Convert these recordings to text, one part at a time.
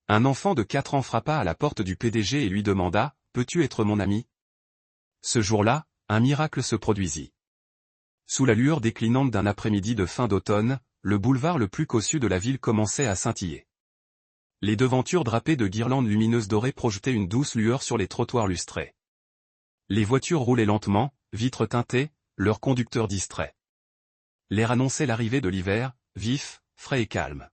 Un enfant de 4 ans frappa à la porte du PDG et lui demanda « Peux-tu être mon ami ?» Ce jour-là, un miracle se produisit. Sous la lueur déclinante d'un après-midi de fin d'automne, le boulevard le plus cossu de la ville commençait à scintiller. Les devantures drapées de guirlandes lumineuses dorées projetaient une douce lueur sur les trottoirs lustrés. Les voitures roulaient lentement, vitres teintées, leurs conducteurs distraits. L'air annonçait l'arrivée de l'hiver, vif, frais et calme.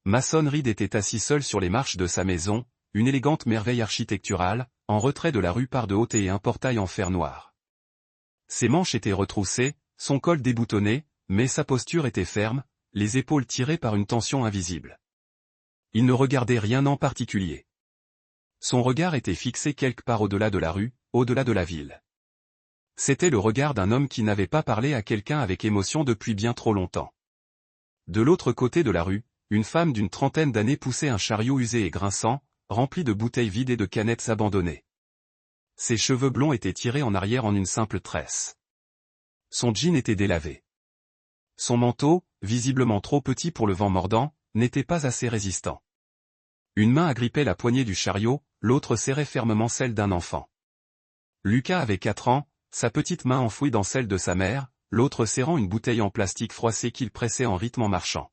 Mason Reed était assis seul sur les marches de sa maison, une élégante merveille architecturale, en retrait de la rue par de haute et un portail en fer noir. Ses manches étaient retroussées, son col déboutonné, mais sa posture était ferme, les épaules tirées par une tension invisible. Il ne regardait rien en particulier. Son regard était fixé quelque part au-delà de la rue, au-delà de la ville. C'était le regard d'un homme qui n'avait pas parlé à quelqu'un avec émotion depuis bien trop longtemps. De l'autre côté de la rue, une femme d'une trentaine d'années poussait un chariot usé et grinçant, rempli de bouteilles vides et de canettes abandonnées. Ses cheveux blonds étaient tirés en arrière en une simple tresse. Son jean était délavé. Son manteau, visiblement trop petit pour le vent mordant, n'était pas assez résistant. Une main agrippait la poignée du chariot, l'autre serrait fermement celle d'un enfant. Lucas avait 4 ans, sa petite main enfouie dans celle de sa mère, l'autre serrant une bouteille en plastique froissée qu'il pressait en rythme en marchant.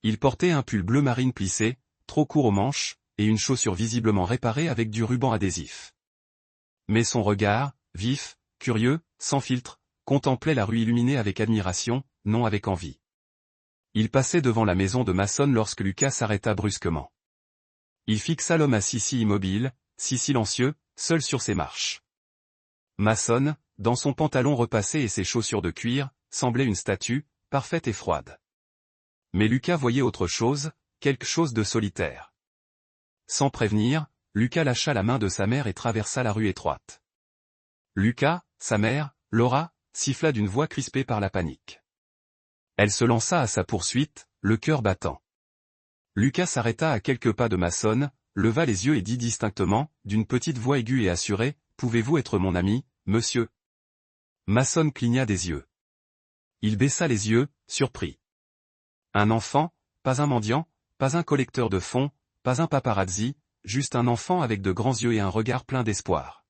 Il portait un pull bleu marine plissé, trop court aux manches, et une chaussure visiblement réparée avec du ruban adhésif. Mais son regard, vif, curieux, sans filtre, contemplait la rue illuminée avec admiration, non avec envie. Il passait devant la maison de Mason lorsque Lucas s'arrêta brusquement. Il fixa l'homme assis si immobile, si silencieux, seul sur ses marches. Mason, dans son pantalon repassé et ses chaussures de cuir, semblait une statue, parfaite et froide. Mais Lucas voyait autre chose, quelque chose de solitaire. Sans prévenir, Lucas lâcha la main de sa mère et traversa la rue étroite. Lucas, sa mère, Laura, siffla d'une voix crispée par la panique. Elle se lança à sa poursuite, le cœur battant. Lucas s'arrêta à quelques pas de Mason, leva les yeux et dit distinctement, d'une petite voix aiguë et assurée, « Pouvez-vous être mon ami, monsieur ?» Mason cligna des yeux. Il baissa les yeux, surpris. Un enfant, pas un mendiant, pas un collecteur de fonds, pas un paparazzi, juste un enfant avec de grands yeux et un regard plein d'espoir.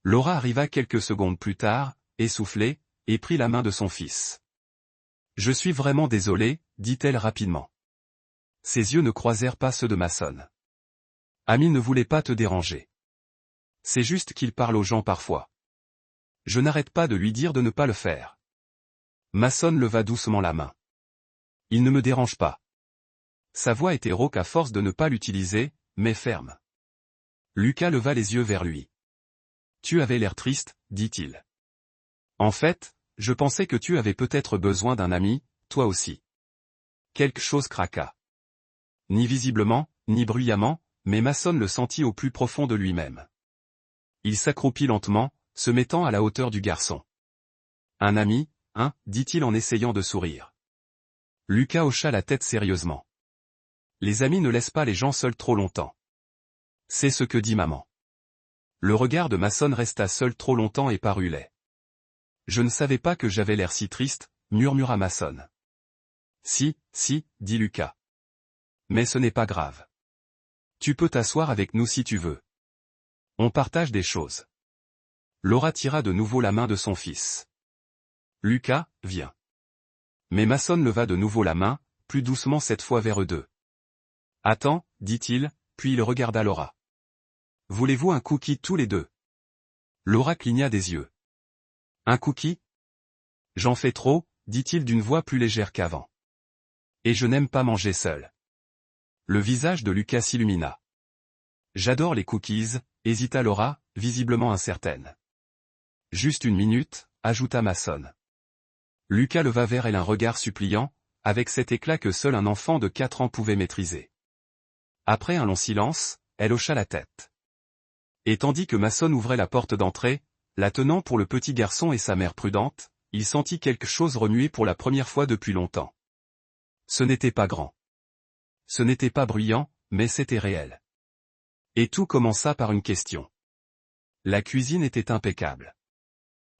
Laura arriva quelques secondes plus tard, essoufflée, et prit la main de son fils. « Je suis vraiment désolée, dit-elle rapidement. Ses yeux ne croisèrent pas ceux de Mason. Ami ne voulait pas te déranger. C'est juste qu'il parle aux gens parfois. Je n'arrête pas de lui dire de ne pas le faire. Mason leva doucement la main. Il ne me dérange pas. Sa voix était rauque à force de ne pas l'utiliser, mais ferme. Lucas leva les yeux vers lui. Tu avais l'air triste, dit-il. En fait, je pensais que tu avais peut-être besoin d'un ami, toi aussi. Quelque chose craqua. Ni visiblement, ni bruyamment, mais Mason le sentit au plus profond de lui-même. Il s'accroupit lentement, se mettant à la hauteur du garçon. Un ami, hein, dit-il en essayant de sourire. Lucas hocha la tête sérieusement. Les amis ne laissent pas les gens seuls trop longtemps. C'est ce que dit maman. Le regard de Mason resta seul trop longtemps et parut laid. Je ne savais pas que j'avais l'air si triste, murmura Mason. Si, dit Lucas. Mais ce n'est pas grave. Tu peux t'asseoir avec nous si tu veux. On partage des choses. Laura tira de nouveau la main de son fils. Lucas, viens. Mais Mason leva de nouveau la main, plus doucement cette fois vers eux deux. Attends, dit-il, puis il regarda Laura. Voulez-vous un cookie tous les deux? Laura cligna des yeux. Un cookie? J'en fais trop, dit-il d'une voix plus légère qu'avant. Et je n'aime pas manger seul. Le visage de Lucas s'illumina. J'adore les cookies, hésita Laura, visiblement incertaine. Juste une minute, ajouta Mason. Lucas leva vers elle un regard suppliant, avec cet éclat que seul un enfant de 4 ans pouvait maîtriser. Après un long silence, elle hocha la tête. Et tandis que Mason ouvrait la porte d'entrée, la tenant pour le petit garçon et sa mère prudente, il sentit quelque chose remuer pour la première fois depuis longtemps. Ce n'était pas grand. Ce n'était pas bruyant, mais c'était réel. Et tout commença par une question. La cuisine était impeccable.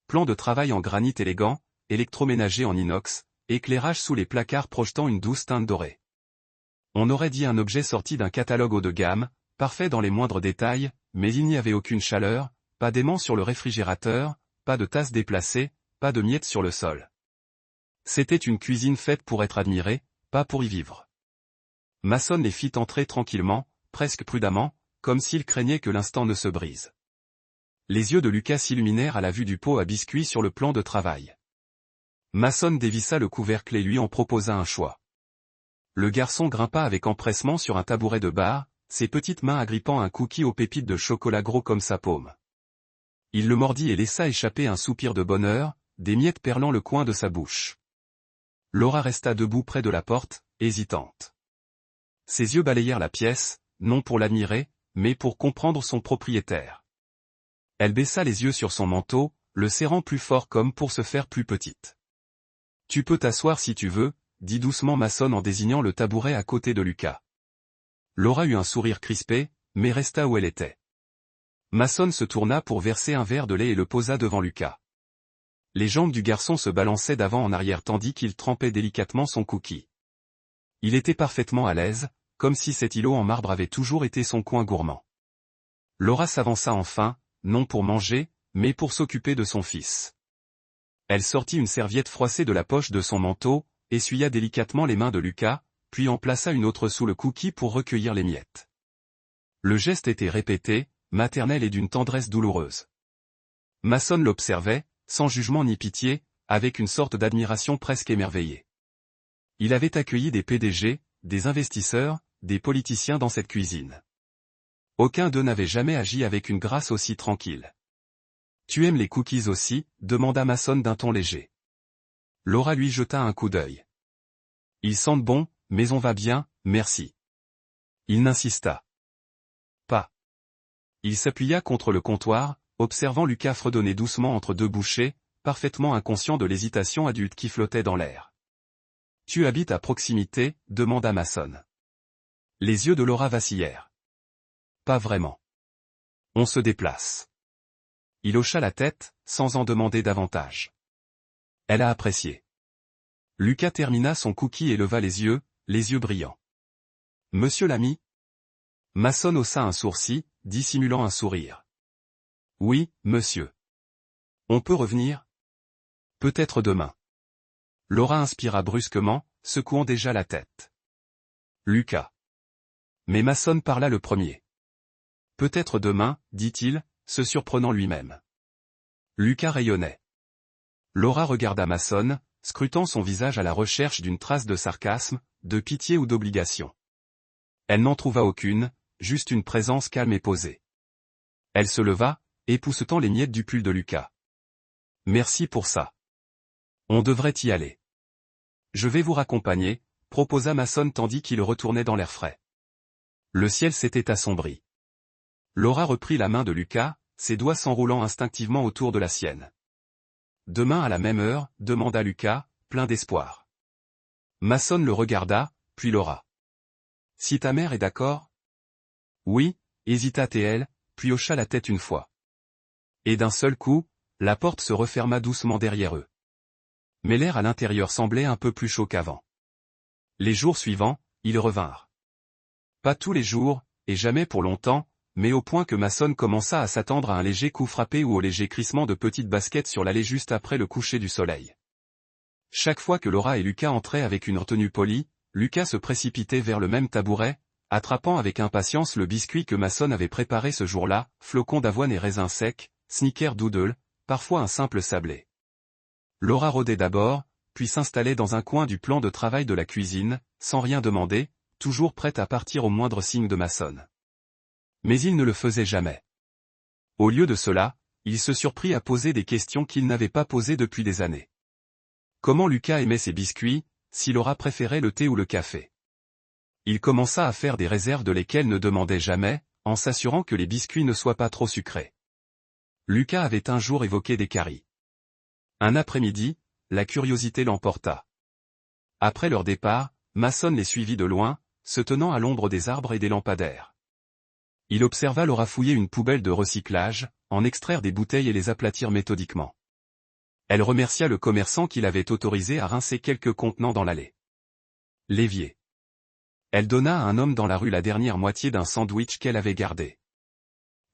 Plan de travail en granit élégant, électroménager en inox, éclairage sous les placards projetant une douce teinte dorée. On aurait dit un objet sorti d'un catalogue haut de gamme, parfait dans les moindres détails, mais il n'y avait aucune chaleur, pas d'aimant sur le réfrigérateur, pas de tasse déplacée, pas de miettes sur le sol. C'était une cuisine faite pour être admirée, pas pour y vivre. Mason les fit entrer tranquillement, presque prudemment, comme s'il craignait que l'instant ne se brise. Les yeux de Lucas s'illuminèrent à la vue du pot à biscuits sur le plan de travail. Mason dévissa le couvercle et lui en proposa un choix. Le garçon grimpa avec empressement sur un tabouret de bar, ses petites mains agrippant un cookie aux pépites de chocolat gros comme sa paume. Il le mordit et laissa échapper un soupir de bonheur, des miettes perlant le coin de sa bouche. Laura resta debout près de la porte, hésitante. Ses yeux balayèrent la pièce, non pour l'admirer, mais pour comprendre son propriétaire. Elle baissa les yeux sur son manteau, le serrant plus fort comme pour se faire plus petite. « Tu peux t'asseoir si tu veux », dit doucement Mason en désignant le tabouret à côté de Lucas. Laura eut un sourire crispé, mais resta où elle était. Mason se tourna pour verser un verre de lait et le posa devant Lucas. Les jambes du garçon se balançaient d'avant en arrière tandis qu'il trempait délicatement son cookie. Il était parfaitement à l'aise, comme si cet îlot en marbre avait toujours été son coin gourmand. Laura s'avança enfin, non pour manger, mais pour s'occuper de son fils. Elle sortit une serviette froissée de la poche de son manteau, essuya délicatement les mains de Lucas, puis en plaça une autre sous le cookie pour recueillir les miettes. Le geste était répété, maternel et d'une tendresse douloureuse. Mason l'observait, sans jugement ni pitié, avec une sorte d'admiration presque émerveillée. Il avait accueilli des PDG, des investisseurs, des politiciens dans cette cuisine. Aucun d'eux n'avait jamais agi avec une grâce aussi tranquille. « Tu aimes les cookies aussi ?» demanda Mason d'un ton léger. Laura lui jeta un coup d'œil. « Ils sentent bon, mais on va bien, merci. » Il n'insista pas. Il s'appuya contre le comptoir, observant Lucas fredonner doucement entre deux bouchées, parfaitement inconscient de l'hésitation adulte qui flottait dans l'air. « Tu habites à proximité ?» demanda Mason. Les yeux de Laura vacillèrent. « Pas vraiment. On se déplace. » Il hocha la tête, sans en demander davantage. Elle a apprécié. Lucas termina son cookie et leva les yeux brillants. « Monsieur l'ami ?» Mason haussa un sourcil, dissimulant un sourire. « Oui, monsieur. On peut revenir ? Peut-être demain. » Laura inspira brusquement, secouant déjà la tête. Lucas. Mais Mason parla le premier. « Peut-être demain, dit-il, se surprenant lui-même. » Lucas rayonnait. Laura regarda Mason, scrutant son visage à la recherche d'une trace de sarcasme, de pitié ou d'obligation. Elle n'en trouva aucune, juste une présence calme et posée. Elle se leva, époussetant les miettes du pull de Lucas. « Merci pour ça. On devrait y aller. »« Je vais vous raccompagner », proposa Mason tandis qu'il retournait dans l'air frais. Le ciel s'était assombri. Laura reprit la main de Lucas, ses doigts s'enroulant instinctivement autour de la sienne. « Demain à la même heure ?» demanda Lucas, plein d'espoir. Mason le regarda, puis Laura. « Si ta mère est d'accord ?» « Oui », hésita-t-elle, puis hocha la tête une fois. Et d'un seul coup, la porte se referma doucement derrière eux. Mais l'air à l'intérieur semblait un peu plus chaud qu'avant. Les jours suivants, ils revinrent. Pas tous les jours, et jamais pour longtemps, mais au point que Mason commença à s'attendre à un léger coup frappé ou au léger crissement de petites baskets sur l'allée juste après le coucher du soleil. Chaque fois que Laura et Lucas entraient avec une retenue polie, Lucas se précipitait vers le même tabouret, attrapant avec impatience le biscuit que Mason avait préparé ce jour-là, flocons d'avoine et raisins secs, snickerdoodle, parfois un simple sablé. Laura rôdait d'abord, puis s'installait dans un coin du plan de travail de la cuisine, sans rien demander, toujours prête à partir au moindre signe de Mason. Mais il ne le faisait jamais. Au lieu de cela, il se surprit à poser des questions qu'il n'avait pas posées depuis des années. Comment Lucas aimait ses biscuits, si Laura préférait le thé ou le café. Il commença à faire des réserves de lesquelles ne demandait jamais, en s'assurant que les biscuits ne soient pas trop sucrés. Lucas avait un jour évoqué des caries. Un après-midi, la curiosité l'emporta. Après leur départ, Mason les suivit de loin, se tenant à l'ombre des arbres et des lampadaires. Il observa Laura fouiller une poubelle de recyclage, en extraire des bouteilles et les aplatir méthodiquement. Elle remercia le commerçant qui l'avait autorisé à rincer quelques contenants dans l'allée. L'évier. Elle donna à un homme dans la rue la dernière moitié d'un sandwich qu'elle avait gardé.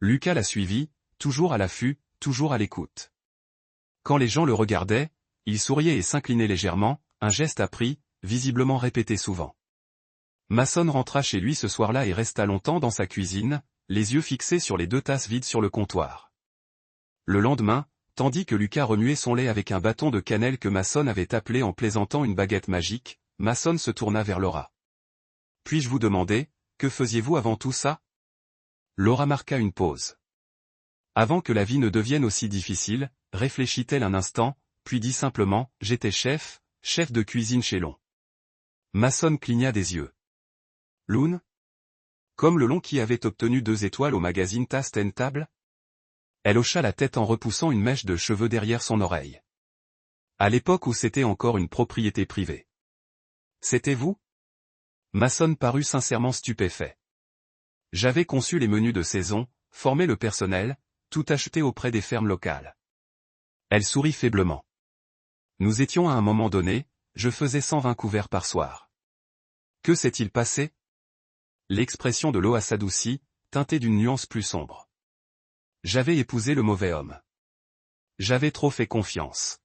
Lucas la suivit, toujours à l'affût, toujours à l'écoute. Quand les gens le regardaient, il souriait et s'inclinait légèrement, un geste appris, visiblement répété souvent. Mason rentra chez lui ce soir-là et resta longtemps dans sa cuisine, les yeux fixés sur les 2 tasses vides sur le comptoir. Le lendemain, tandis que Lucas remuait son lait avec un bâton de cannelle que Mason avait appelé en plaisantant une baguette magique, Mason se tourna vers Laura. « Puis-je vous demander, que faisiez-vous avant tout ça ?» Laura marqua une pause. Avant que la vie ne devienne aussi difficile, réfléchit-elle un instant, puis dit simplement, « J'étais chef de cuisine chez Long. » Mason cligna des yeux. « Loon ? Comme le Long qui avait obtenu 2 étoiles au magazine Taste and Table ?» Elle hocha la tête en repoussant une mèche de cheveux derrière son oreille. « À l'époque où c'était encore une propriété privée. »« C'était vous ?» Mason parut sincèrement stupéfait. « J'avais conçu les menus de saison, formé le personnel, tout acheté auprès des fermes locales. » Elle sourit faiblement. « Nous étions à un moment donné, je faisais 120 couverts par soir. » Que s'est-il passé ? L'expression de Loa s'adoucit, teintée d'une nuance plus sombre. J'avais épousé le mauvais homme. J'avais trop fait confiance.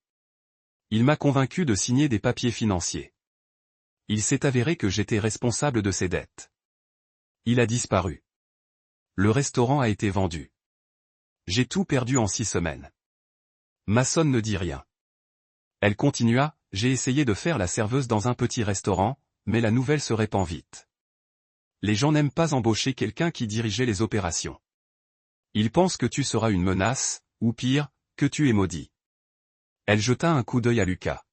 Il m'a convaincu de signer des papiers financiers. Il s'est avéré que j'étais responsable de ses dettes. Il a disparu. Le restaurant a été vendu. J'ai tout perdu en 6 semaines. Mason ne dit rien. Elle continua, j'ai essayé de faire la serveuse dans un petit restaurant, mais la nouvelle se répand vite. Les gens n'aiment pas embaucher quelqu'un qui dirigeait les opérations. Ils pensent que tu seras une menace, ou pire, que tu es maudit. Elle jeta un coup d'œil à Lucas.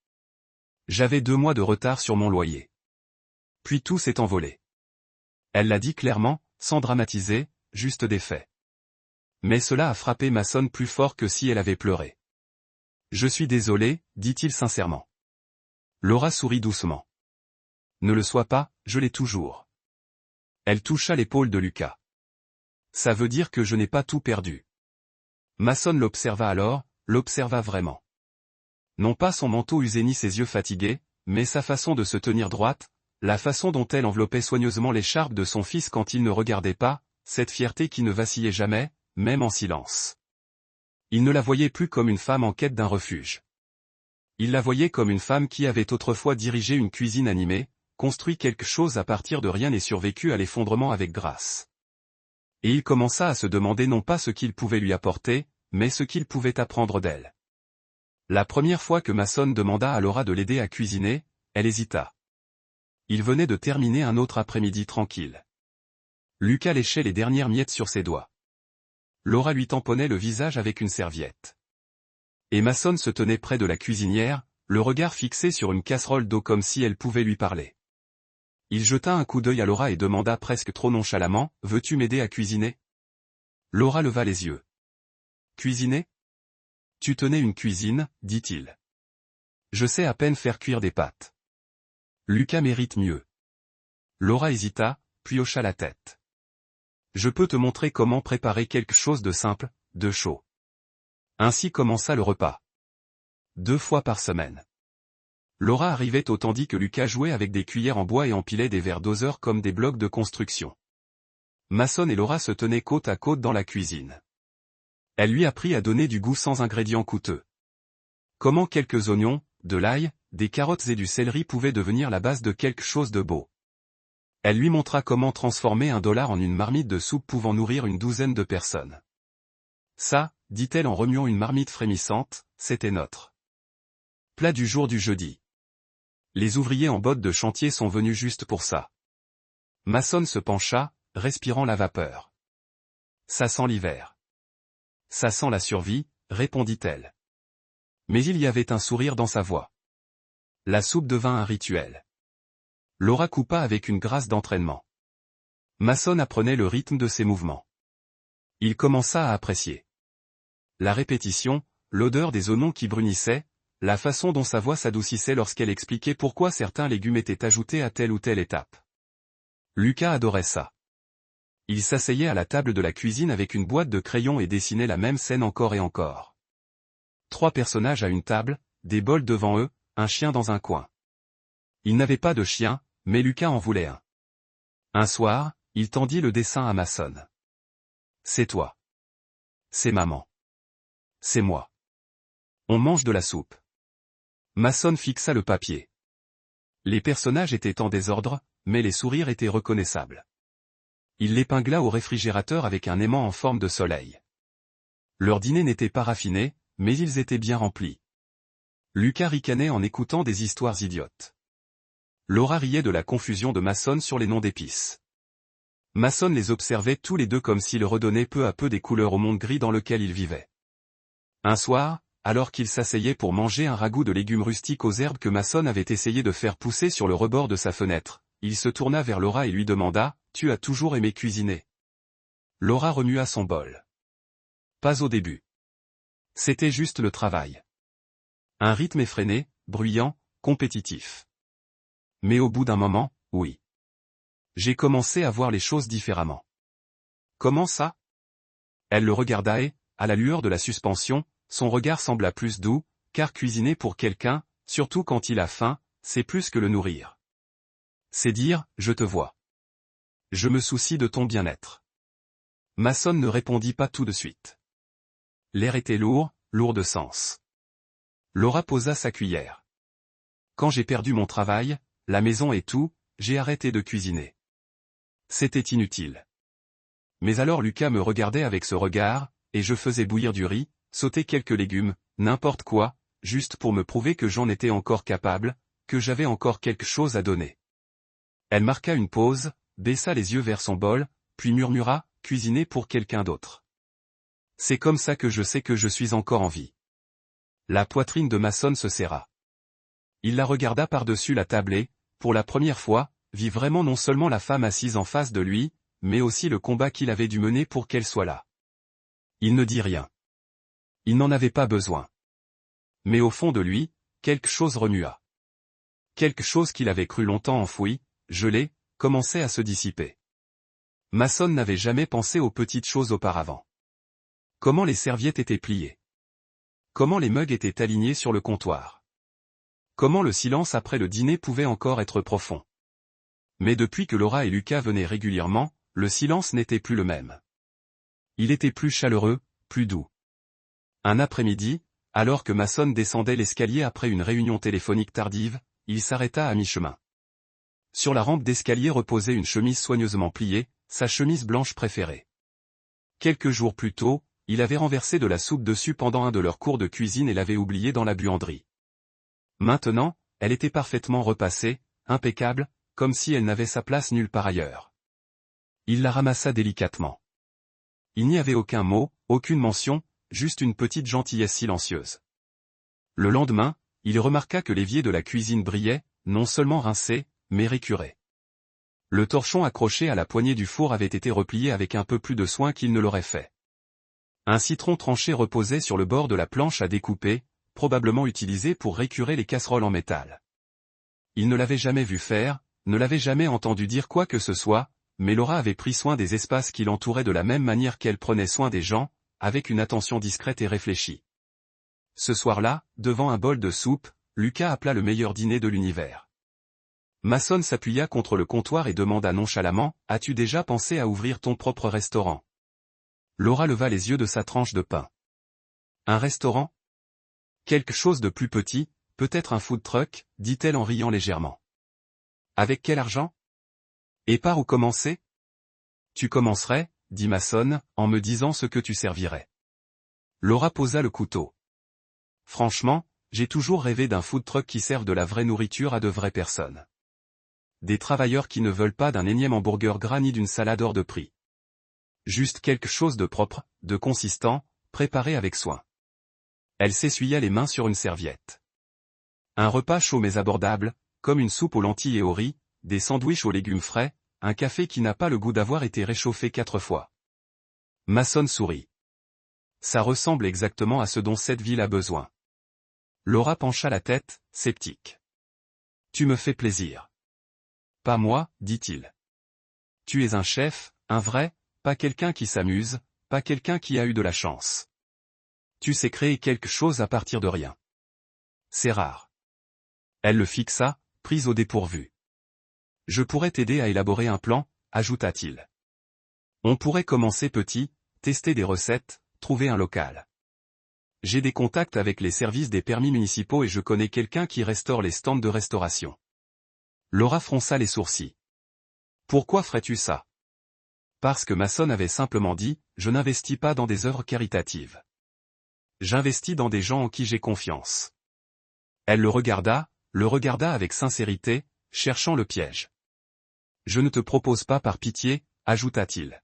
J'avais 2 mois de retard sur mon loyer. Puis tout s'est envolé. Elle l'a dit clairement, sans dramatiser, juste des faits. Mais cela a frappé Mason plus fort que si elle avait pleuré. Je suis désolé, dit-il sincèrement. Laura sourit doucement. Ne le sois pas, je l'ai toujours. Elle toucha l'épaule de Lucas. Ça veut dire que je n'ai pas tout perdu. Mason l'observa alors, l'observa vraiment. Non pas son manteau usé ni ses yeux fatigués, mais sa façon de se tenir droite, la façon dont elle enveloppait soigneusement l'écharpe de son fils quand il ne regardait pas, cette fierté qui ne vacillait jamais, même en silence. Il ne la voyait plus comme une femme en quête d'un refuge. Il la voyait comme une femme qui avait autrefois dirigé une cuisine animée, construit quelque chose à partir de rien et survécu à l'effondrement avec grâce. Et il commença à se demander non pas ce qu'il pouvait lui apporter, mais ce qu'il pouvait apprendre d'elle. La première fois que Mason demanda à Laura de l'aider à cuisiner, elle hésita. Il venait de terminer un autre après-midi tranquille. Lucas léchait les dernières miettes sur ses doigts. Laura lui tamponnait le visage avec une serviette. Et Mason se tenait près de la cuisinière, le regard fixé sur une casserole d'eau comme si elle pouvait lui parler. Il jeta un coup d'œil à Laura et demanda presque trop nonchalamment, « Veux-tu m'aider à cuisiner ?» Laura leva les yeux. « Cuisiner ? Tu tenais une cuisine, dit-il. Je sais à peine faire cuire des pâtes. Lucas mérite mieux. » Laura hésita, puis hocha la tête. « Je peux te montrer comment préparer quelque chose de simple, de chaud. » Ainsi commença le repas. 2 fois par semaine. Laura arrivait au tandis que Lucas jouait avec des cuillères en bois et empilait des verres doseurs comme des blocs de construction. Mason et Laura se tenaient côte à côte dans la cuisine. Elle lui apprit à donner du goût sans ingrédients coûteux. Comment quelques oignons, de l'ail, des carottes et du céleri pouvaient devenir la base de quelque chose de beau. Elle lui montra comment transformer $1 en une marmite de soupe pouvant nourrir une 12aine de personnes. Ça, dit-elle en remuant une marmite frémissante, c'était notre plat du jour du jeudi. Les ouvriers en bottes de chantier sont venus juste pour ça. Mason se pencha, respirant la vapeur. Ça sent l'hiver. Ça sent la survie, répondit-elle. Mais il y avait un sourire dans sa voix. La soupe devint un rituel. Laura coupa avec une grâce d'entraînement. Mason apprenait le rythme de ses mouvements. Il commença à apprécier. La répétition, l'odeur des oignons qui brunissaient, la façon dont sa voix s'adoucissait lorsqu'elle expliquait pourquoi certains légumes étaient ajoutés à telle ou telle étape. Lucas adorait ça. Il s'asseyait à la table de la cuisine avec une boîte de crayons et dessinait la même scène encore et encore. 3 personnages à une table, des bols devant eux, un chien dans un coin. Il n'avait pas de chien, mais Lucas en voulait un. Un soir, il tendit le dessin à Mason. C'est toi. C'est maman. C'est moi. On mange de la soupe. Mason fixa le papier. Les personnages étaient en désordre, mais les sourires étaient reconnaissables. Il l'épingla au réfrigérateur avec un aimant en forme de soleil. Leur dîner n'était pas raffiné, mais ils étaient bien remplis. Lucas ricanait en écoutant des histoires idiotes. Laura riait de la confusion de Mason sur les noms d'épices. Mason les observait tous les deux comme s'il redonnait peu à peu des couleurs au monde gris dans lequel ils vivaient. Un soir, alors qu'ils s'asseyaient pour manger un ragoût de légumes rustiques aux herbes que Mason avait essayé de faire pousser sur le rebord de sa fenêtre, il se tourna vers Laura et lui demanda « Tu as toujours aimé cuisiner ?» Laura remua son bol. Pas au début. C'était juste le travail. Un rythme effréné, bruyant, compétitif. Mais au bout d'un moment, oui. J'ai commencé à voir les choses différemment. Comment ça? Elle le regarda et, à la lueur de la suspension, son regard sembla plus doux, car cuisiner pour quelqu'un, surtout quand il a faim, c'est plus que le nourrir. C'est dire, je te vois. Je me soucie de ton bien-être. Mason ne répondit pas tout de suite. L'air était lourd, lourd de sens. Laura posa sa cuillère. Quand j'ai perdu mon travail, la maison et tout, j'ai arrêté de cuisiner. C'était inutile. Mais alors Lucas me regardait avec ce regard, et je faisais bouillir du riz, sauter quelques légumes, n'importe quoi, juste pour me prouver que j'en étais encore capable, que j'avais encore quelque chose à donner. Elle marqua une pause, baissa les yeux vers son bol, puis murmura, cuisiner pour quelqu'un d'autre. C'est comme ça que je sais que je suis encore en vie. La poitrine de Mason se serra. Il la regarda par-dessus la table et, pour la première fois, vit vraiment non seulement la femme assise en face de lui, mais aussi le combat qu'il avait dû mener pour qu'elle soit là. Il ne dit rien. Il n'en avait pas besoin. Mais au fond de lui, quelque chose remua. Quelque chose qu'il avait cru longtemps enfoui, gelé, commençait à se dissiper. Mason n'avait jamais pensé aux petites choses auparavant. Comment les serviettes étaient pliées. Comment les mugs étaient alignés sur le comptoir. Comment le silence après le dîner pouvait encore être profond. Mais depuis que Laura et Lucas venaient régulièrement, le silence n'était plus le même. Il était plus chaleureux, plus doux. Un après-midi, alors que Mason descendait l'escalier après une réunion téléphonique tardive, il s'arrêta à mi-chemin. Sur la rampe d'escalier reposait une chemise soigneusement pliée, sa chemise blanche préférée. Quelques jours plus tôt, il avait renversé de la soupe dessus pendant un de leurs cours de cuisine et l'avait oubliée dans la buanderie. Maintenant, elle était parfaitement repassée, impeccable, comme si elle n'avait sa place nulle part ailleurs. Il la ramassa délicatement. Il n'y avait aucun mot, aucune mention, juste une petite gentillesse silencieuse. Le lendemain, il remarqua que l'évier de la cuisine brillait, non seulement rincé, mais récuré. Le torchon accroché à la poignée du four avait été replié avec un peu plus de soin qu'il ne l'aurait fait. Un citron tranché reposait sur le bord de la planche à découper, probablement utilisé pour récurer les casseroles en métal. Il ne l'avait jamais vu faire, ne l'avait jamais entendu dire quoi que ce soit, mais Laura avait pris soin des espaces qui l'entouraient de la même manière qu'elle prenait soin des gens, avec une attention discrète et réfléchie. Ce soir-là, devant un bol de soupe, Lucas appela le meilleur dîner de l'univers. Mason s'appuya contre le comptoir et demanda nonchalamment, « As-tu déjà pensé à ouvrir ton propre restaurant ?» Laura leva les yeux de sa tranche de pain. Un restaurant? Quelque chose de plus petit, peut-être un food truck, dit-elle en riant légèrement. Avec quel argent? Et par où commencer? Tu commencerais, dit Mason, en me disant ce que tu servirais. Laura posa le couteau. Franchement, j'ai toujours rêvé d'un food truck qui serve de la vraie nourriture à de vraies personnes. Des travailleurs qui ne veulent pas d'un énième hamburger gras ni d'une salade hors de prix. Juste quelque chose de propre, de consistant, préparé avec soin. Elle s'essuya les mains sur une serviette. Un repas chaud mais abordable, comme une soupe aux lentilles et au riz, des sandwichs aux légumes frais, un café qui n'a pas le goût d'avoir été réchauffé 4 fois. Mason sourit. Ça ressemble exactement à ce dont cette ville a besoin. Laura pencha la tête, sceptique. Tu me fais plaisir. Pas moi, dit-il. Tu es un chef, un vrai, pas quelqu'un qui s'amuse, pas quelqu'un qui a eu de la chance. Tu sais créer quelque chose à partir de rien. C'est rare. Elle le fixa, prise au dépourvu. Je pourrais t'aider à élaborer un plan, ajouta-t-il. On pourrait commencer petit, tester des recettes, trouver un local. J'ai des contacts avec les services des permis municipaux et je connais quelqu'un qui restaure les stands de restauration. Laura fronça les sourcils. Pourquoi ferais-tu ça? Parce que Mason avait simplement dit, je n'investis pas dans des œuvres caritatives. J'investis dans des gens en qui j'ai confiance. Elle le regarda avec sincérité, cherchant le piège. Je ne te propose pas par pitié, ajouta-t-il.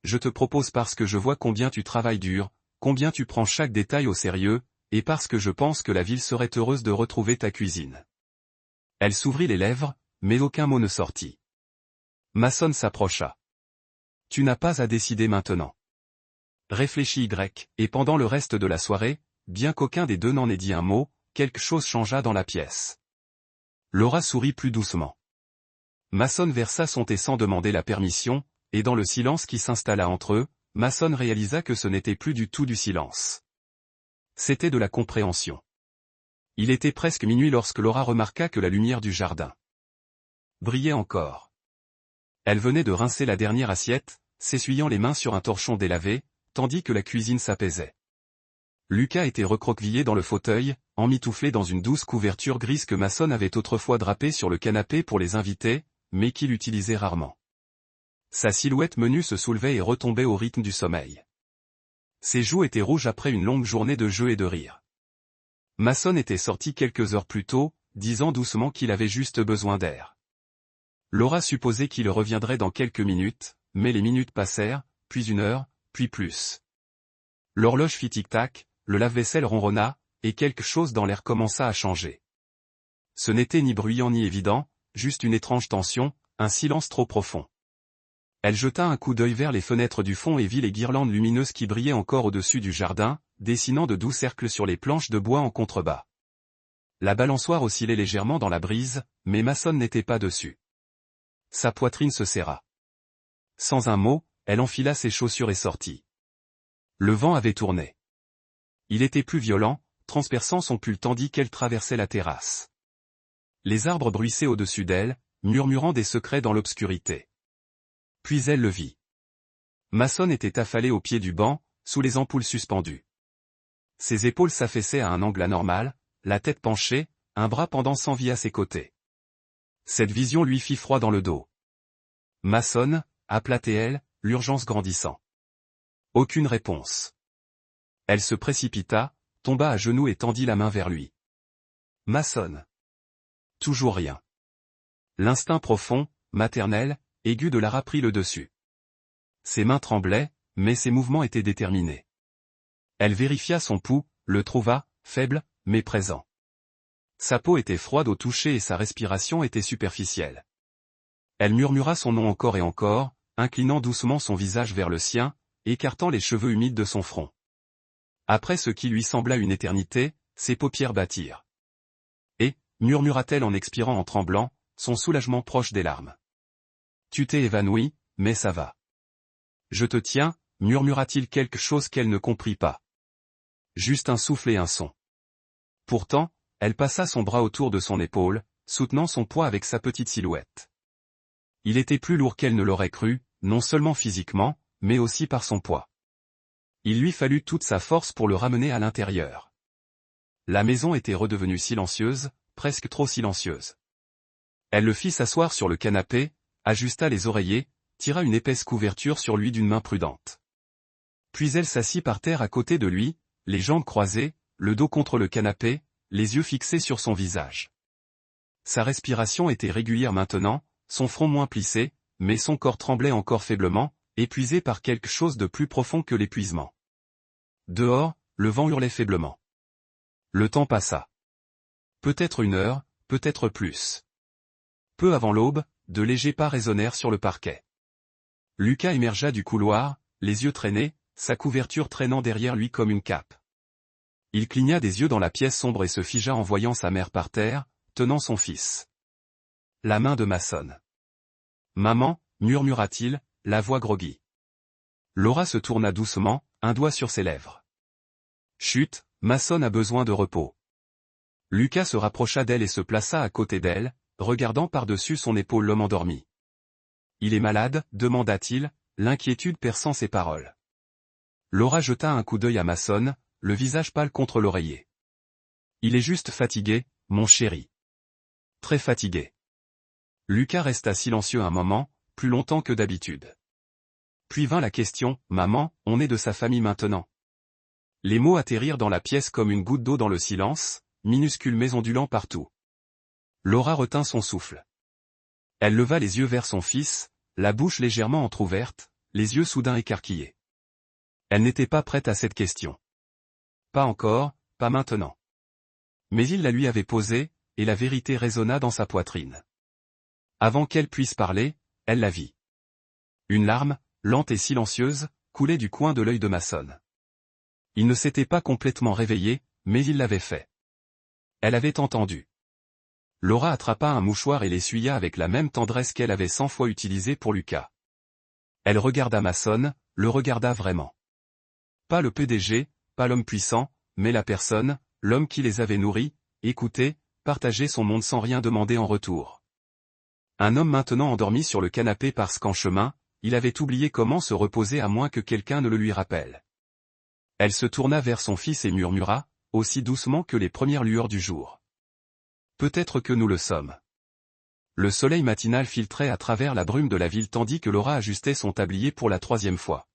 Je te propose parce que je vois combien tu travailles dur, combien tu prends chaque détail au sérieux, et parce que je pense que la ville serait heureuse de retrouver ta cuisine. Elle s'ouvrit les lèvres, mais aucun mot ne sortit. Mason s'approcha. Tu n'as pas à décider maintenant. Réfléchis et pendant le reste de la soirée, bien qu'aucun des deux n'en ait dit un mot, quelque chose changea dans la pièce. Laura sourit plus doucement. Mason versa son thé sans demander la permission, et dans le silence qui s'installa entre eux, Mason réalisa que ce n'était plus du tout du silence. C'était de la compréhension. Il était presque minuit lorsque Laura remarqua que la lumière du jardin brillait encore. Elle venait de rincer la dernière assiette, s'essuyant les mains sur un torchon délavé, tandis que la cuisine s'apaisait. Lucas était recroquevillé dans le fauteuil, emmitouflé dans une douce couverture grise que Mason avait autrefois drapée sur le canapé pour les invités, mais qu'il utilisait rarement. Sa silhouette menue se soulevait et retombait au rythme du sommeil. Ses joues étaient rouges après une longue journée de jeu et de rire. Mason était sorti quelques heures plus tôt, disant doucement qu'il avait juste besoin d'air. Laura supposait qu'il reviendrait dans quelques minutes, mais les minutes passèrent, puis une heure, puis plus. L'horloge fit tic-tac, le lave-vaisselle ronronna, et quelque chose dans l'air commença à changer. Ce n'était ni bruyant ni évident, juste une étrange tension, un silence trop profond. Elle jeta un coup d'œil vers les fenêtres du fond et vit les guirlandes lumineuses qui brillaient encore au-dessus du jardin, dessinant de doux cercles sur les planches de bois en contrebas. La balançoire oscillait légèrement dans la brise, mais Mason n'était pas dessus. Sa poitrine se serra. Sans un mot, elle enfila ses chaussures et sortit. Le vent avait tourné. Il était plus violent, transperçant son pull tandis qu'elle traversait la terrasse. Les arbres bruissaient au-dessus d'elle, murmurant des secrets dans l'obscurité. Puis elle le vit. Mason était affalé au pied du banc, sous les ampoules suspendues. Ses épaules s'affaissaient à un angle anormal, la tête penchée, un bras pendant sans vie à ses côtés. Cette vision lui fit froid dans le dos. Mason, appela-t-elle, l'urgence grandissant. Aucune réponse. Elle se précipita, tomba à genoux et tendit la main vers lui. Mason. Toujours rien. L'instinct profond, maternel, aigu de Lara prit le dessus. Ses mains tremblaient, mais ses mouvements étaient déterminés. Elle vérifia son pouls, le trouva, faible, mais présent. Sa peau était froide au toucher et sa respiration était superficielle. Elle murmura son nom encore et encore, inclinant doucement son visage vers le sien, écartant les cheveux humides de son front. Après ce qui lui sembla une éternité, ses paupières battirent. Et, murmura-t-elle en expirant en tremblant, son soulagement proche des larmes. Tu t'es évanoui, mais ça va. Je te tiens, murmura-t-il quelque chose qu'elle ne comprit pas. Juste un souffle et un son. Pourtant, elle passa son bras autour de son épaule, soutenant son poids avec sa petite silhouette. Il était plus lourd qu'elle ne l'aurait cru, non seulement physiquement, mais aussi par son poids. Il lui fallut toute sa force pour le ramener à l'intérieur. La maison était redevenue silencieuse, presque trop silencieuse. Elle le fit s'asseoir sur le canapé, ajusta les oreillers, tira une épaisse couverture sur lui d'une main prudente. Puis elle s'assit par terre à côté de lui, les jambes croisées, le dos contre le canapé, les yeux fixés sur son visage. Sa respiration était régulière maintenant, son front moins plissé, mais son corps tremblait encore faiblement, épuisé par quelque chose de plus profond que l'épuisement. Dehors, le vent hurlait faiblement. Le temps passa. Peut-être une heure, peut-être plus. Peu avant l'aube, de légers pas résonnèrent sur le parquet. Lucas émergea du couloir, les yeux traînés, sa couverture traînant derrière lui comme une cape. Il cligna des yeux dans la pièce sombre et se figea en voyant sa mère par terre, tenant son fils. La main de Mason. Maman, murmura-t-il, la voix groggy. Laura se tourna doucement, un doigt sur ses lèvres. Chut, Mason a besoin de repos. Lucas se rapprocha d'elle et se plaça à côté d'elle, regardant par-dessus son épaule l'homme endormi. Il est malade, demanda-t-il, l'inquiétude perçant ses paroles. Laura jeta un coup d'œil à Mason, le visage pâle contre l'oreiller. Il est juste fatigué, mon chéri. Très fatigué. Lucas resta silencieux un moment, plus longtemps que d'habitude. Puis vint la question, maman, on est de sa famille maintenant. Les mots atterrirent dans la pièce comme une goutte d'eau dans le silence, minuscules mais ondulants partout. Laura retint son souffle. Elle leva les yeux vers son fils, la bouche légèrement entr'ouverte, les yeux soudain écarquillés. Elle n'était pas prête à cette question. Pas encore, pas maintenant. Mais il la lui avait posée, et la vérité résonna dans sa poitrine. Avant qu'elle puisse parler, elle la vit. Une larme, lente et silencieuse, coulait du coin de l'œil de Mason. Il ne s'était pas complètement réveillé, mais il l'avait fait. Elle avait entendu. Laura attrapa un mouchoir et l'essuya avec la même tendresse qu'elle avait 100 fois utilisée pour Lucas. Elle regarda Mason, le regarda vraiment. Pas le PDG, pas l'homme puissant, mais la personne, l'homme qui les avait nourris, écouté, partagé son monde sans rien demander en retour. Un homme maintenant endormi sur le canapé parce qu'en chemin, il avait oublié comment se reposer à moins que quelqu'un ne le lui rappelle. Elle se tourna vers son fils et murmura, aussi doucement que les premières lueurs du jour. Peut-être que nous le sommes. Le soleil matinal filtrait à travers la brume de la ville tandis que Laura ajustait son tablier pour la 3e fois.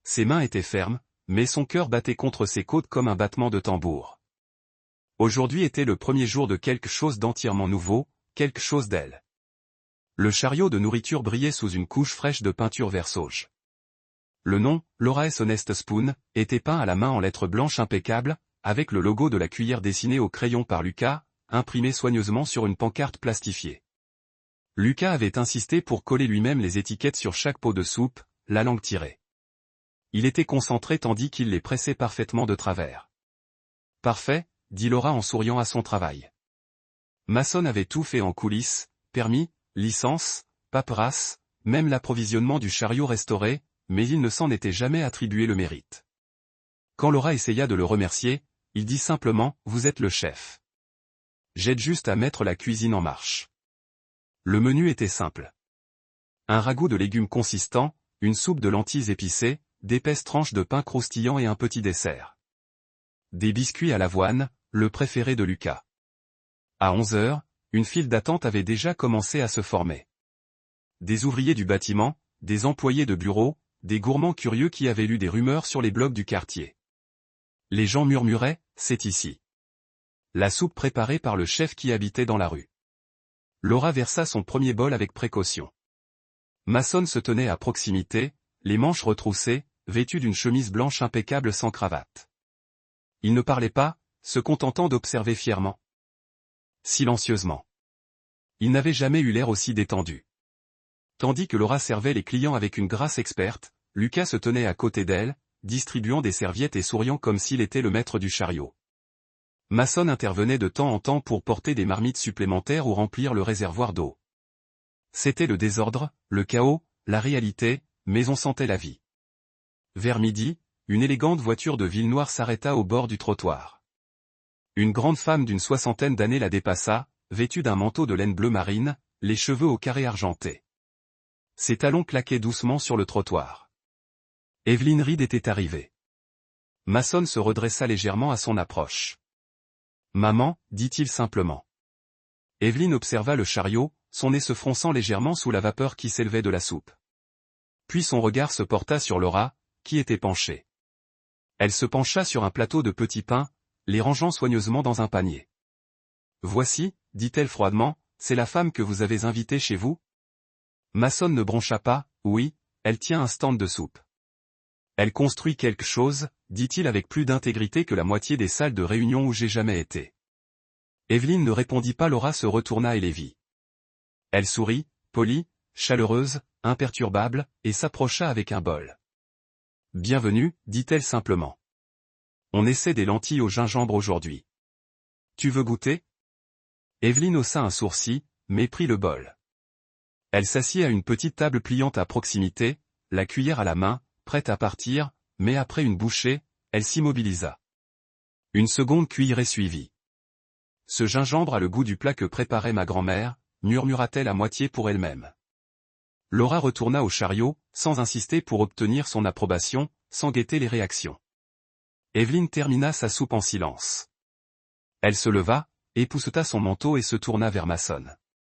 Ses mains étaient fermes, mais son cœur battait contre ses côtes comme un battement de tambour. Aujourd'hui était le premier jour de quelque chose d'entièrement nouveau, quelque chose d'elle. Le chariot de nourriture brillait sous une couche fraîche de peinture vert sauge. Le nom, Laura S. Honest Spoon, était peint à la main en lettres blanches impeccables, avec le logo de la cuillère dessiné au crayon par Lucas, imprimé soigneusement sur une pancarte plastifiée. Lucas avait insisté pour coller lui-même les étiquettes sur chaque pot de soupe, la langue tirée. Il était concentré tandis qu'il les pressait parfaitement de travers. Parfait, dit Laura en souriant à son travail. Mason avait tout fait en coulisses, permis, licence, paperasse, même l'approvisionnement du chariot restauré, mais il ne s'en était jamais attribué le mérite. Quand Laura essaya de le remercier, il dit simplement « Vous êtes le chef. J'aide juste à mettre la cuisine en marche. » Le menu était simple. Un ragoût de légumes consistant, une soupe de lentilles épicées, d'épaisses tranches de pain croustillant et un petit dessert. Des biscuits à l'avoine, le préféré de Lucas. À 11 heures, une file d'attente avait déjà commencé à se former. Des ouvriers du bâtiment, des employés de bureau, des gourmands curieux qui avaient lu des rumeurs sur les blogs du quartier. Les gens murmuraient, c'est ici. La soupe préparée par le chef qui habitait dans la rue. Laura versa son premier bol avec précaution. Mason se tenait à proximité, les manches retroussées, vêtu d'une chemise blanche impeccable sans cravate. Il ne parlait pas, se contentant d'observer fièrement. Silencieusement. Il n'avait jamais eu l'air aussi détendu. Tandis que Laura servait les clients avec une grâce experte, Lucas se tenait à côté d'elle, distribuant des serviettes et souriant comme s'il était le maître du chariot. Mason intervenait de temps en temps pour porter des marmites supplémentaires ou remplir le réservoir d'eau. C'était le désordre, le chaos, la réalité, mais on sentait la vie. Vers midi, une élégante voiture de ville noire s'arrêta au bord du trottoir. Une grande femme d'une 60aine d'années la dépassa, vêtue d'un manteau de laine bleu marine, les cheveux au carré argenté. Ses talons claquaient doucement sur le trottoir. Evelyn Reed était arrivée. Mason se redressa légèrement à son approche. « Maman, dit-il simplement. » Evelyn observa le chariot, son nez se fronçant légèrement sous la vapeur qui s'élevait de la soupe. Puis son regard se porta sur Laura, qui était penchée. Elle se pencha sur un plateau de petits pains, les rangeant soigneusement dans un panier. « Voici, dit-elle froidement, c'est la femme que vous avez invitée chez vous ?» Mason ne broncha pas, « Oui, elle tient un stand de soupe. » Elle construit quelque chose, dit-il avec plus d'intégrité que la moitié des salles de réunion où j'ai jamais été. Evelyn ne répondit pas. Laura se retourna et les vit. Elle sourit, polie, chaleureuse, imperturbable, et s'approcha avec un bol. « Bienvenue, dit-elle simplement. On essaie des lentilles au gingembre aujourd'hui. Tu veux goûter ?» Evelyn haussa un sourcil, mais prit le bol. Elle s'assit à une petite table pliante à proximité, la cuillère à la main, prête à partir, mais après une bouchée, elle s'immobilisa. Une seconde cuillerée suivit. « Ce gingembre a le goût du plat que préparait ma grand-mère, murmura-t-elle à moitié pour elle-même. Laura retourna au chariot, sans insister pour obtenir son approbation, sans guetter les réactions. Evelyne termina sa soupe en silence. Elle se leva, épousseta son manteau et se tourna vers Mason.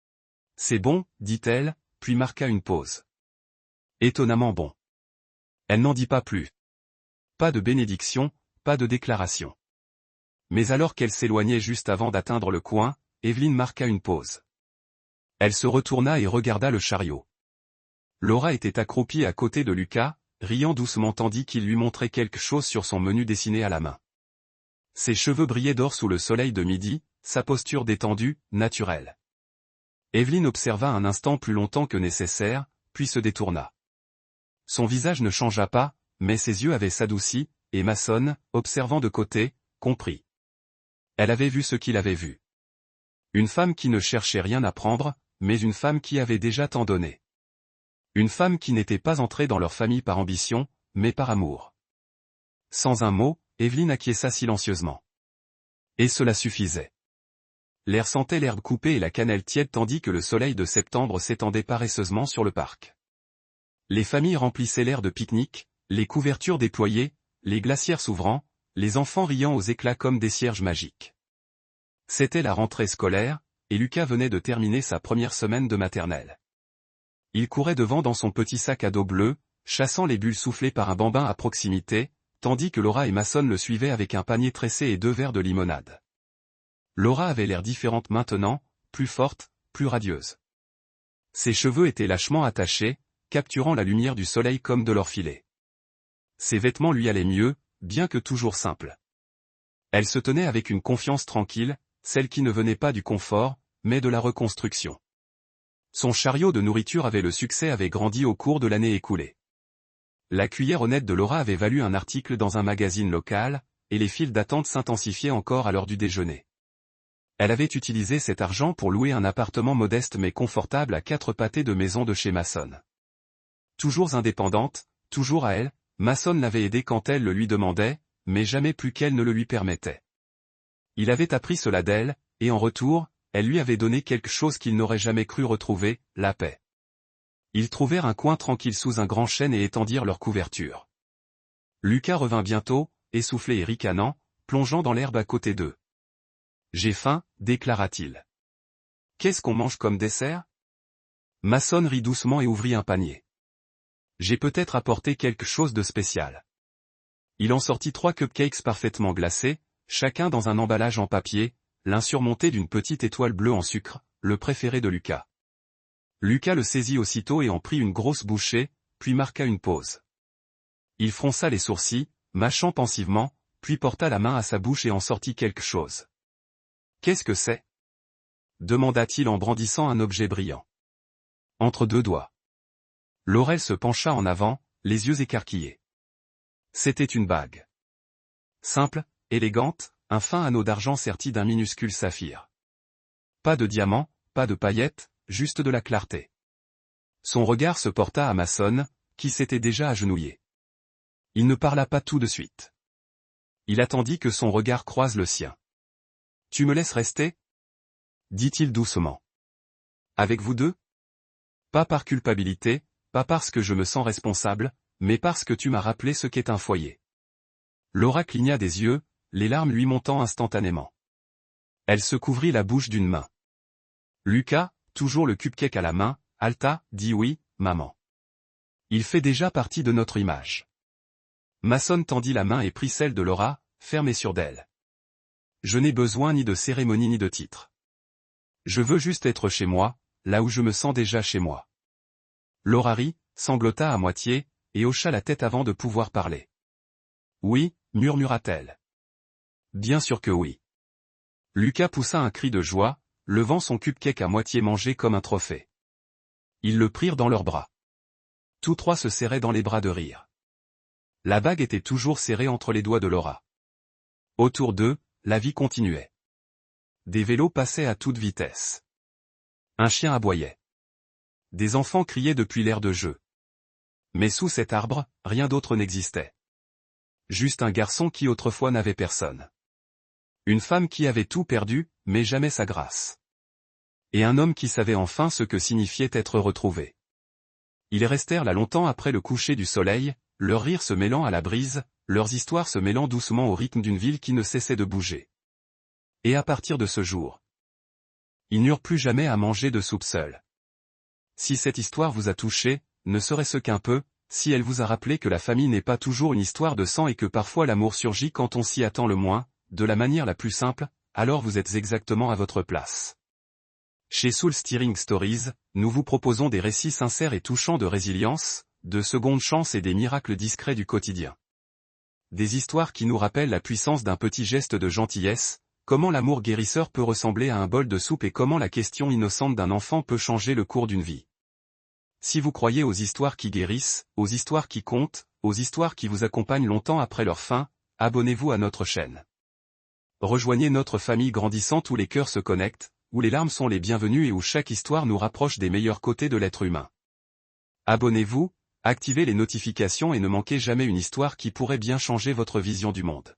« C'est bon, dit-elle, puis marqua une pause. Étonnamment bon. Elle n'en dit pas plus. Pas de bénédiction, pas de déclaration. Mais alors qu'elle s'éloignait juste avant d'atteindre le coin, Evelyne marqua une pause. Elle se retourna et regarda le chariot. Laura était accroupie à côté de Lucas, riant doucement tandis qu'il lui montrait quelque chose sur son menu dessiné à la main. Ses cheveux brillaient d'or sous le soleil de midi, sa posture détendue, naturelle. Evelyne observa un instant plus longtemps que nécessaire, puis se détourna. Son visage ne changea pas, mais ses yeux avaient s'adouci, et Mason, observant de côté, comprit. Elle avait vu ce qu'il avait vu. Une femme qui ne cherchait rien à prendre, mais une femme qui avait déjà tant donné. Une femme qui n'était pas entrée dans leur famille par ambition, mais par amour. Sans un mot, Evelyne acquiesça silencieusement. Et cela suffisait. L'air sentait l'herbe coupée et la cannelle tiède tandis que le soleil de septembre s'étendait paresseusement sur le parc. Les familles remplissaient l'air de pique-nique, les couvertures déployées, les glacières s'ouvrant, les enfants riant aux éclats comme des cierges magiques. C'était la rentrée scolaire, et Lucas venait de terminer sa première semaine de maternelle. Il courait devant dans son petit sac à dos bleu, chassant les bulles soufflées par un bambin à proximité, tandis que Laura et Mason le suivaient avec un panier tressé et 2 verres de limonade. Laura avait l'air différente maintenant, plus forte, plus radieuse. Ses cheveux étaient lâchement attachés, capturant la lumière du soleil comme de l'or filé. Ses vêtements lui allaient mieux, bien que toujours simples. Elle se tenait avec une confiance tranquille, celle qui ne venait pas du confort, mais de la reconstruction. Son chariot de nourriture avait le succès avait grandi au cours de l'année écoulée. La cuillère honnête de Laura avait valu un article dans un magazine local, et les files d'attente s'intensifiaient encore à l'heure du déjeuner. Elle avait utilisé cet argent pour louer un appartement modeste mais confortable à 4 pâtés de maison de chez Mason. Toujours indépendante, toujours à elle, Mason l'avait aidée quand elle le lui demandait, mais jamais plus qu'elle ne le lui permettait. Il avait appris cela d'elle, et en retour, elle lui avait donné quelque chose qu'il n'aurait jamais cru retrouver, la paix. Ils trouvèrent un coin tranquille sous un grand chêne et étendirent leur couverture. Lucas revint bientôt, essoufflé et ricanant, plongeant dans l'herbe à côté d'eux. « J'ai faim, déclara-t-il. Qu'est-ce qu'on mange comme dessert ? » Mason rit doucement et ouvrit un panier. « J'ai peut-être apporté quelque chose de spécial. » Il en sortit 3 cupcakes parfaitement glacés, chacun dans un emballage en papier, l'un surmonté d'une petite étoile bleue en sucre, le préféré de Lucas. Lucas le saisit aussitôt et en prit une grosse bouchée, puis marqua une pause. Il fronça les sourcils, mâchant pensivement, puis porta la main à sa bouche et en sortit quelque chose. « Qu'est-ce que c'est » demanda-t-il en brandissant un objet brillant. Entre 2 doigts. Laurel se pencha en avant, les yeux écarquillés. C'était une bague. Simple, élégante, un fin anneau d'argent serti d'un minuscule saphir. Pas de diamant, pas de paillettes, juste de la clarté. Son regard se porta à Mason, qui s'était déjà agenouillé. Il ne parla pas tout de suite. Il attendit que son regard croise le sien. « Tu me laisses rester » dit-il doucement. « Avec vous deux ? Pas par culpabilité, pas parce que je me sens responsable, mais parce que tu m'as rappelé ce qu'est un foyer. » Laura cligna des yeux, les larmes lui montant instantanément. Elle se couvrit la bouche d'une main. Lucas, toujours le cupcake à la main, halta, dit oui, maman. Il fait déjà partie de notre image. Mason tendit la main et prit celle de Laura, fermée sur d'elle. Je n'ai besoin ni de cérémonie ni de titre. Je veux juste être chez moi, là où je me sens déjà chez moi. Laura rit, sanglota à moitié, et hocha la tête avant de pouvoir parler. Oui, murmura-t-elle. Bien sûr que oui. Lucas poussa un cri de joie, levant son cupcake à moitié mangé comme un trophée. Ils le prirent dans leurs bras. Tous 3 se serraient dans les bras de rire. La bague était toujours serrée entre les doigts de Laura. Autour d'eux, la vie continuait. Des vélos passaient à toute vitesse. Un chien aboyait. Des enfants criaient depuis l'aire de jeu. Mais sous cet arbre, rien d'autre n'existait. Juste un garçon qui autrefois n'avait personne. Une femme qui avait tout perdu, mais jamais sa grâce. Et un homme qui savait enfin ce que signifiait être retrouvé. Ils restèrent là longtemps après le coucher du soleil, leurs rires se mêlant à la brise, leurs histoires se mêlant doucement au rythme d'une ville qui ne cessait de bouger. Et à partir de ce jour, ils n'eurent plus jamais à manger de soupe seuls. Si cette histoire vous a touché, ne serait-ce qu'un peu, si elle vous a rappelé que la famille n'est pas toujours une histoire de sang et que parfois l'amour surgit quand on s'y attend le moins, de la manière la plus simple, alors vous êtes exactement à votre place. Chez Soul Stirring Stories, nous vous proposons des récits sincères et touchants de résilience, de seconde chance et des miracles discrets du quotidien. Des histoires qui nous rappellent la puissance d'un petit geste de gentillesse, comment l'amour guérisseur peut ressembler à un bol de soupe et comment la question innocente d'un enfant peut changer le cours d'une vie. Si vous croyez aux histoires qui guérissent, aux histoires qui comptent, aux histoires qui vous accompagnent longtemps après leur fin, abonnez-vous à notre chaîne. Rejoignez notre famille grandissante où les cœurs se connectent, où les larmes sont les bienvenues et où chaque histoire nous rapproche des meilleurs côtés de l'être humain. Abonnez-vous, activez les notifications et ne manquez jamais une histoire qui pourrait bien changer votre vision du monde.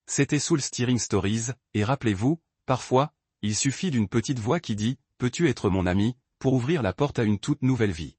C'était Soul Stirring Stories, et rappelez-vous, parfois, il suffit d'une petite voix qui dit « Peux-tu être mon ami ?» pour ouvrir la porte à une toute nouvelle vie.